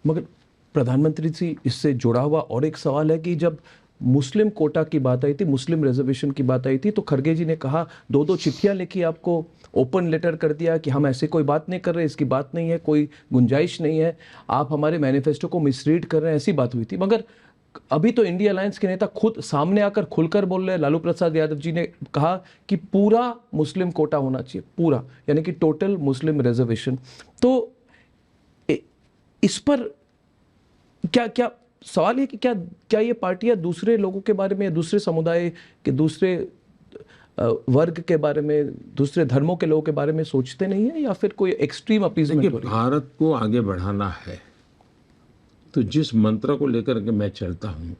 मगर प्रधानमंत्री जी, इससे जुड़ा हुआ और एक सवाल है कि जब मुस्लिम कोटा की बात आई थी, मुस्लिम रिजर्वेशन की बात आई थी, तो खरगे जी ने कहा, दो दो चिट्ठियां लिखी, आपको ओपन लेटर कर दिया कि हम ऐसे कोई बात नहीं कर रहे, इसकी बात नहीं है, कोई गुंजाइश नहीं है, आप हमारे मैनिफेस्टो को मिसरीड कर रहे हैं, ऐसी बात हुई थी। मगर अभी तो इंडिया अलायंस के नेता खुद सामने आकर खुलकर बोल रहे हैं। लालू प्रसाद यादव जी ने कहा कि पूरा मुस्लिम कोटा होना चाहिए, पूरा, यानी कि टोटल मुस्लिम रिजर्वेशन। तो इस पर क्या क्या सवाल है कि क्या क्या ये पार्टियां दूसरे लोगों के बारे में, दूसरे समुदाय के, दूसरे वर्ग के बारे में, दूसरे धर्मों के लोगों के बारे में सोचते नहीं है, या फिर कोई एक्सट्रीम अपीजमेंट हो रही है? भारत को आगे बढ़ाना है तो जिस मंत्र को लेकर के मैं चलता हूं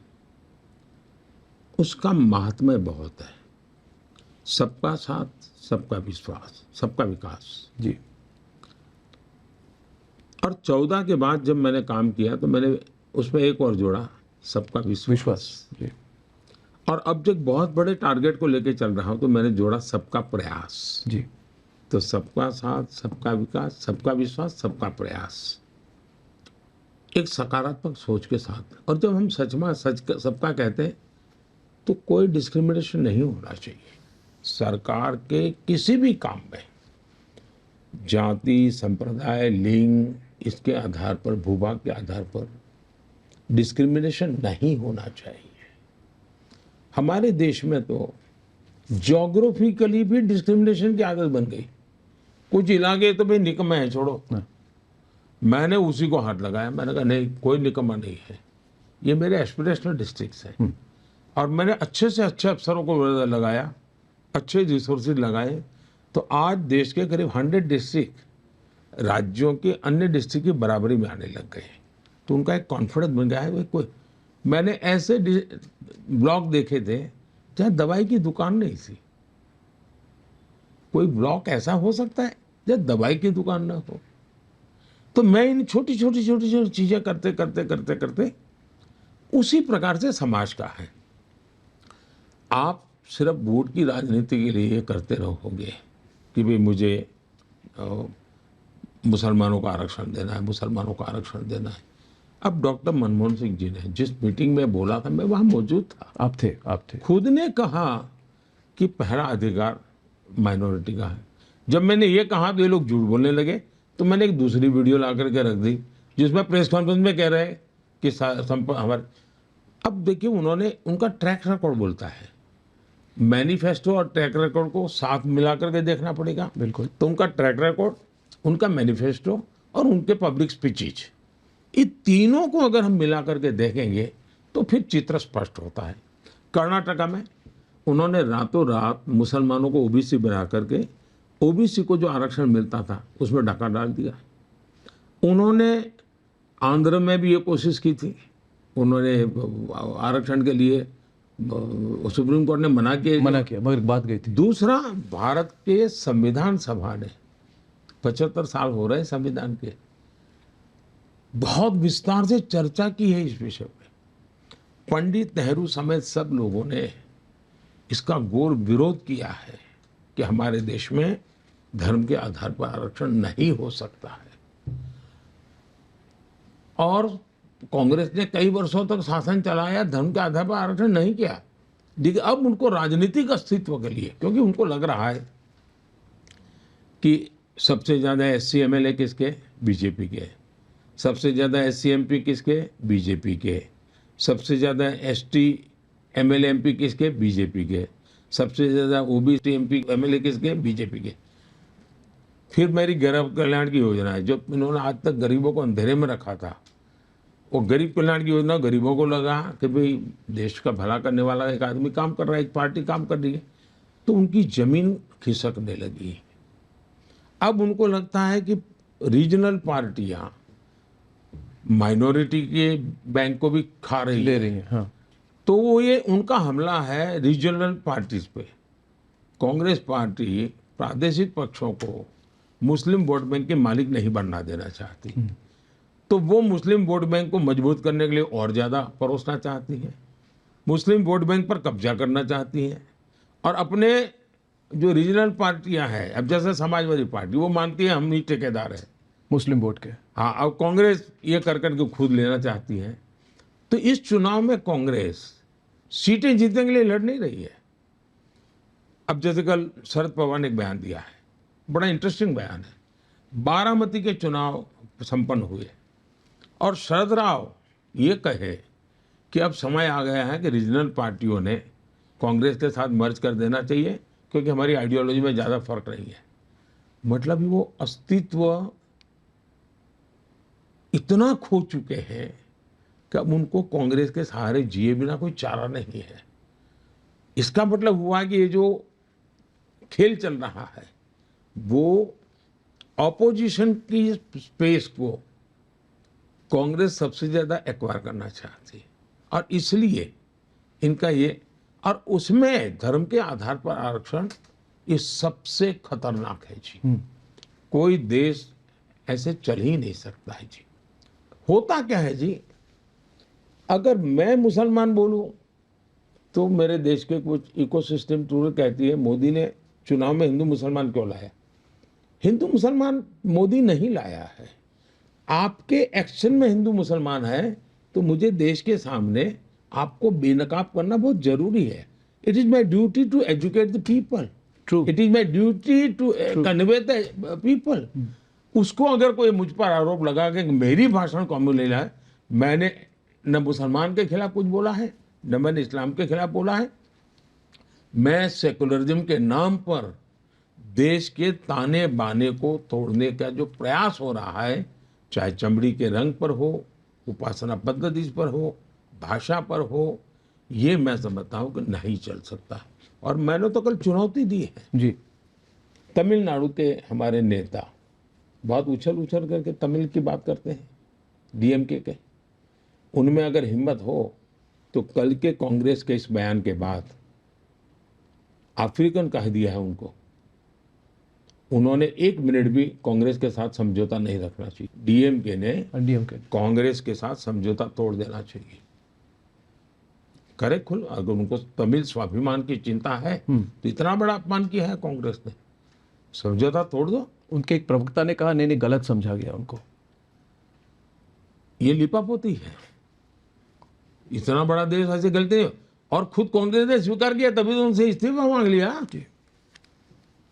उसका महात्म्य बहुत है। सबका साथ, सबका विश्वास, सबका विकास जी। और 14 के बाद जब मैंने काम किया तो मैंने उसमें एक और जोड़ा, सबका विश्वास जी। और अब जब बहुत बड़े टारगेट को लेकर चल रहा हूं तो मैंने जोड़ा सबका प्रयास जी। तो सबका साथ, सबका विकास, सबका विश्वास, सबका प्रयास, एक सकारात्मक सोच के साथ। और जब हम सबका कहते हैं तो कोई डिस्क्रिमिनेशन नहीं होना चाहिए। सरकार के किसी भी काम में जाति, संप्रदाय, लिंग, इसके आधार पर, भूभाग के आधार पर डिस्क्रिमिनेशन नहीं होना चाहिए। हमारे देश में तो ज्योग्राफिकली भी डिस्क्रिमिनेशन की आदत बन गई। कुछ इलाके तो भाई निकम्मे हैं, छोड़ो। मैंने उसी को हाथ लगाया, मैंने कहा नहीं, कोई निकम्मा नहीं है, ये मेरे एस्पिरेशनल डिस्ट्रिक्ट्स हैं। और मैंने अच्छे से अच्छे अफसरों को लगाया, अच्छे रिसोर्सेज लगाए, तो आज देश के करीब 100 डिस्ट्रिक्ट राज्यों के अन्य डिस्ट्रिक्ट की बराबरी में आने लग गए। तो उनका एक कॉन्फिडेंस बन गया है। कोई मैंने ऐसे ब्लॉक देखे थे जहाँ दवाई की दुकान नहीं थी। कोई ब्लॉक ऐसा हो सकता है जहाँ दवाई की दुकान ना हो? तो मैं इन छोटी छोटी चीजें करते करते करते करते उसी प्रकार से समाज का है। आप सिर्फ वोट की राजनीति के लिए करते रहोगे कि भाई मुझे मुसलमानों का आरक्षण देना है, मुसलमानों को आरक्षण देना है। अब डॉक्टर मनमोहन सिंह जी ने जिस मीटिंग में बोला था, मैं वहां मौजूद था। आप थे। खुद ने कहा कि पहला अधिकार माइनॉरिटी का है। जब मैंने ये कहा तो ये लोग झूठ बोलने लगे, तो मैंने एक दूसरी वीडियो ला करके रख दी जिसमें प्रेस कॉन्फ्रेंस में कह रहे हैं कि हमारे। अब देखिए, उन्होंने, उनका ट्रैक रिकॉर्ड बोलता है, मैनिफेस्टो और ट्रैक रिकॉर्ड को साथ मिला करके देखना पड़ेगा। बिल्कुल। तो उनका ट्रैक रिकॉर्ड, उनका मैनिफेस्टो और उनके पब्लिक स्पीचेज, ये तीनों को अगर हम मिला करके देखेंगे तो फिर चित्र स्पष्ट होता है। कर्नाटका में उन्होंने रातों रात मुसलमानों को ओबीसी बना करके ओबीसी को जो आरक्षण मिलता था उसमें डाका डाल दिया। उन्होंने आंध्र में भी ये कोशिश की थी, उन्होंने आरक्षण के लिए, सुप्रीम कोर्ट ने मना किया, मगर बात गई थी। दूसरा, भारत के संविधान सभा ने 75 साल हो रहे संविधान के, बहुत विस्तार से चर्चा की है इस विषय में। पंडित नेहरू समेत सब लोगों ने इसका घोर विरोध किया है कि हमारे देश में धर्म के आधार पर आरक्षण नहीं हो सकता है। और कांग्रेस ने कई वर्षों तक शासन चलाया, धर्म के आधार पर आरक्षण नहीं किया। लेकिन अब उनको राजनीतिक अस्तित्व के लिए, क्योंकि उनको लग रहा है कि सबसे ज्यादा एससी एमएलए किसके, बीजेपी के, सबसे ज्यादा एससी एमपी किसके, बीजेपी के, सबसे ज्यादा एसटी एमएलए एमपी किसके, बीजेपी के, सबसे ज्यादा ओबीसी एमपी एमएलए किसके, बीजेपी के। फिर मेरी गरीब कल्याण की योजना है, जो इन्होंने आज तक गरीबों को अंधेरे में रखा था, वो गरीब कल्याण की योजना गरीबों को लगा कि भाई देश का भला करने वाला एक आदमी काम कर रहा है, एक पार्टी काम कर रही है, तो उनकी जमीन खिसकने लगी। अब उनको लगता है कि रीजनल पार्टियां माइनॉरिटी के बैंक को भी खा रही हैं। हाँ। तो वो, ये उनका हमला है रीजनल पार्टीज पे। कांग्रेस पार्टी प्रादेशिक पक्षों को मुस्लिम वोट बैंक के मालिक नहीं बनना देना चाहती, तो वो मुस्लिम वोट बैंक को मजबूत करने के लिए और ज़्यादा परोसना चाहती है, मुस्लिम वोट बैंक पर कब्जा करना चाहती है। और अपने जो रीजनल पार्टियां हैं, अब जैसे समाजवादी पार्टी, वो मानती है हम ही ठेकेदार हैं, मुस्लिम वोट के। हाँ, अब कांग्रेस ये कर करके खुद लेना चाहती है। तो इस चुनाव में कांग्रेस सीटें जीतने के लिए लड़ नहीं रही है। अब जैसे कल शरद पवार ने एक बयान दिया है, बड़ा इंटरेस्टिंग बयान है। बारामती के चुनाव संपन्न हुए और शरद राव ये कहे कि अब समय आ गया है कि रीजनल पार्टियों ने कांग्रेस के साथ मर्ज कर देना चाहिए, क्योंकि हमारी आइडियोलॉजी में ज़्यादा फर्क नहीं है। मतलब वो अस्तित्व इतना खो चुके हैं कि अब उनको कांग्रेस के सहारे जिए बिना कोई चारा नहीं है। इसका मतलब हुआ कि ये जो खेल चल रहा है वो ऑपोजिशन की स्पेस को कांग्रेस सबसे ज़्यादा एक्वायर करना चाहती है, और इसलिए इनका ये, और उसमें धर्म के आधार पर आरक्षण ये सबसे खतरनाक है जी। कोई देश ऐसे चल ही नहीं सकता है जी। होता क्या है जी, अगर मैं मुसलमान बोलूं तो मेरे देश के कुछ इकोसिस्टम टूर कहती है मोदी ने चुनाव में हिंदू मुसलमान क्यों लाया। हिंदू मुसलमान मोदी नहीं लाया है, आपके एक्शन में हिंदू मुसलमान है, तो मुझे देश के सामने आपको बेनकाब करना बहुत जरूरी है। It is my duty to educate the people, True. It is my duty to convey the people. उसको अगर कोई मुझ पर आरोप लगा कि मेरी भाषण कौन ले रहा है, मैंने न मुसलमान के खिलाफ कुछ बोला है, न मैंने इस्लाम के खिलाफ बोला है। मैं सेकुलरिज्म के नाम पर देश के ताने बाने को तोड़ने का जो प्रयास हो रहा है, चाहे चमड़ी के रंग पर हो, उपासना पद्धति पर हो, भाषा पर हो, ये मैं समझता हूँ कि नहीं चल सकता। और मैंने तो कल चुनौती दी है। जी। तमिलनाडु के हमारे नेता बहुत उछल उछल करके तमिल की बात करते हैं, डीएमके के। उनमें अगर हिम्मत हो तो कल के कांग्रेस के इस बयान के बाद अफ्रीकन कह दिया है उनको, उन्होंने 1 मिनट भी कांग्रेस के साथ समझौता नहीं रखना चाहिए। डीएमके ने कांग्रेस के साथ समझौता तोड़ देना चाहिए। करे खुल, अगर उनको तमिल स्वाभिमान की चिंता है तो इतना बड़ा अपमान किया है कांग्रेस ने, समझौता तोड़ दो। उनके एक प्रवक्ता ने कहा नहीं गलत समझा गया उनको। ये लिपापोती है, इतना बड़ा देश ऐसे गलती नहीं। और खुद कांग्रेस ने स्वीकार किया, तभी तो उनसे इस्तीफा मांग लिया।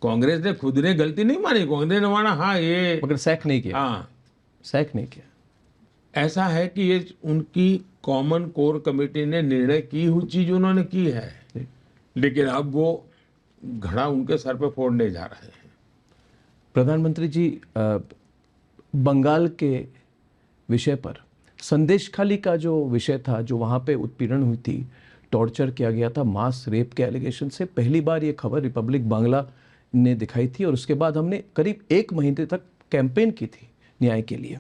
कांग्रेस ने खुद ने गलती नहीं मानी, कांग्रेस ने माना हाँ ये, मगर सैक नहीं किया। हाँ, सैक नहीं किया। ऐसा है कि ये उनकी कॉमन कोर कमेटी ने निर्णय की हुई चीज उन्होंने की है, लेकिन अब वो घड़ा उनके सर पे फोड़ने जा रहे हैं। प्रधानमंत्री जी, बंगाल के विषय पर संदेशखाली का जो विषय था, जो वहाँ पे उत्पीड़न हुई थी, टॉर्चर किया गया था, मास रेप के एलिगेशन से पहली बार ये खबर रिपब्लिक बांग्ला ने दिखाई थी, और उसके बाद हमने करीब 1 महीने तक कैंपेन की थी न्याय के लिए।